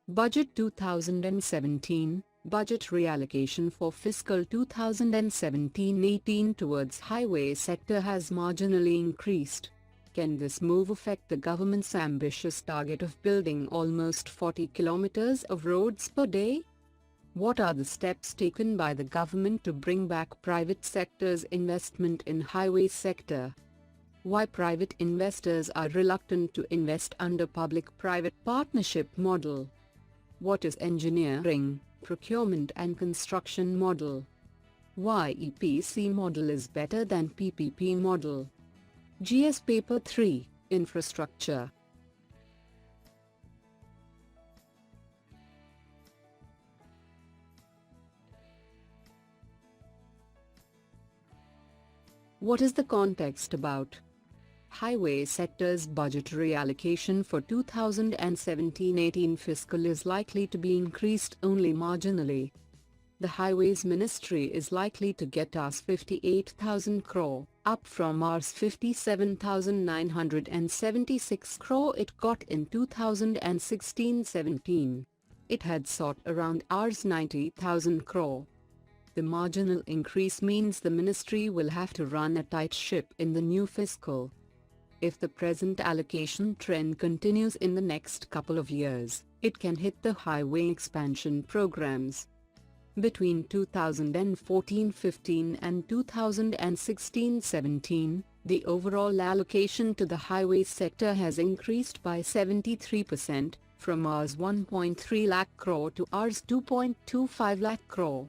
Budget 2017, budget reallocation for fiscal 2017-18 towards highway sector has marginally increased. Can this move affect the government's ambitious target of building almost 40 kilometers of roads per day? What are the steps taken by the government to bring back private sector's investment in highway sector? Why private investors are reluctant to invest under public-private partnership model? What is engineering, procurement and construction model? Why EPC model is better than PPP model? GS Paper 3, Infrastructure. What is the context about? Highway sector's budgetary allocation for 2017-18 fiscal is likely to be increased only marginally. The Highways Ministry is likely to get Rs 58,000 crore, up from Rs 57,976 crore it got in 2016-17. It had sought around Rs 90,000 crore. The marginal increase means the ministry will have to run a tight ship in the new fiscal. If the present allocation trend continues in the next couple of years, it can hit the highway expansion programs. Between 2014-15 and 2016-17, the overall allocation to the highway sector has increased by 73%, from Rs 1.3 lakh crore to Rs 2.25 lakh crore.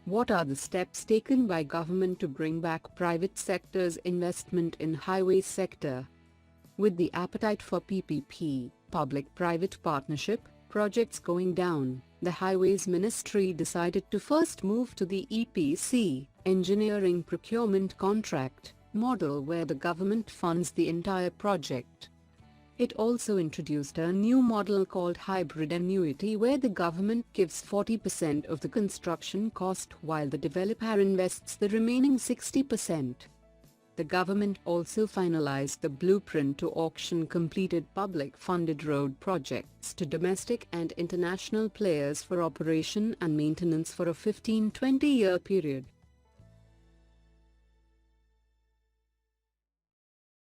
What are the steps taken by government to bring back private sector's investment in highway sector? With the appetite for PPP, public-private partnership, projects going down, the Highways Ministry decided to first move to the EPC, engineering procurement contract, model where the government funds the entire project. It also introduced a new model called hybrid annuity where the government gives 40% of the construction cost while the developer invests the remaining 60%. The government also finalized the blueprint to auction completed public-funded road projects to domestic and international players for operation and maintenance for a 15-20-year period.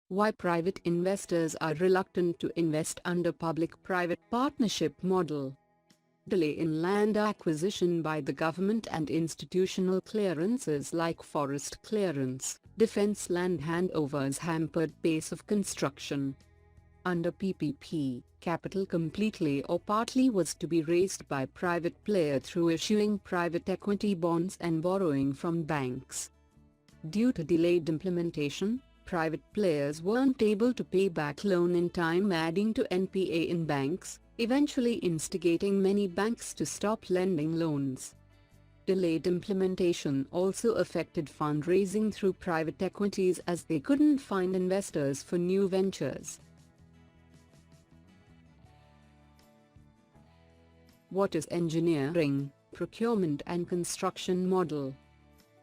Why private investors are reluctant to invest under public-private partnership model? Delay in land acquisition by the government and institutional clearances like forest clearance, defense land handovers hampered pace of construction. Under PPP, capital completely or partly was to be raised by private player through issuing private equity bonds and borrowing from banks. Due to delayed implementation, private players weren't able to pay back loan in time, adding to NPA in banks, eventually instigating many banks to stop lending loans. Delayed implementation also affected fundraising through private equities as they couldn't find investors for new ventures. What is engineering, procurement and construction model?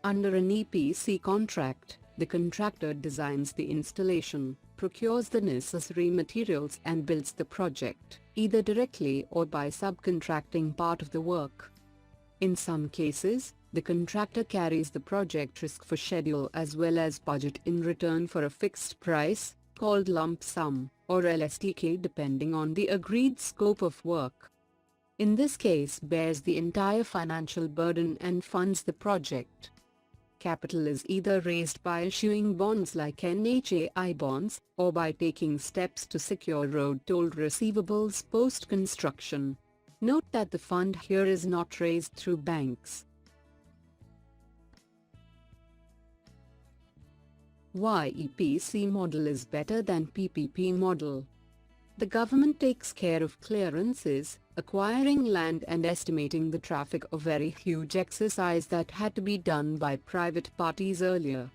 Under an EPC contract, the contractor designs the installation, procures the necessary materials and builds the project, either directly or by subcontracting part of the work. In some cases, the contractor carries the project risk for schedule as well as budget in return for a fixed price, called lump sum, or LSTK depending on the agreed scope of work. In this case bears the entire financial burden and funds the project. Capital is either raised by issuing bonds like NHAI bonds, or by taking steps to secure road toll receivables post-construction. Note that the fund here is not raised through banks. Why EPC model is better than PPP model? The government takes care of clearances, acquiring land and estimating the traffic, a very huge exercise that had to be done by private parties earlier.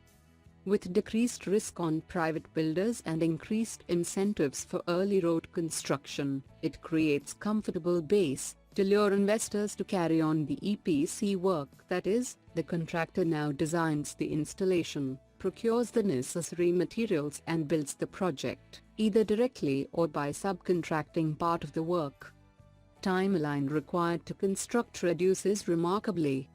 With decreased risk on private builders and increased incentives for early road construction, it creates comfortable base to lure investors to carry on the EPC work, that is, the contractor now designs the installation, procures the necessary materials and builds the project, either directly or by subcontracting part of the work. Timeline required to construct reduces remarkably.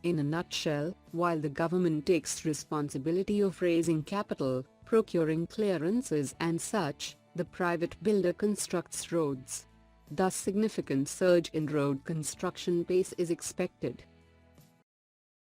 In a nutshell, while the government takes responsibility of raising capital, procuring clearances and such, the private builder constructs roads. Thus significant surge in road construction pace is expected.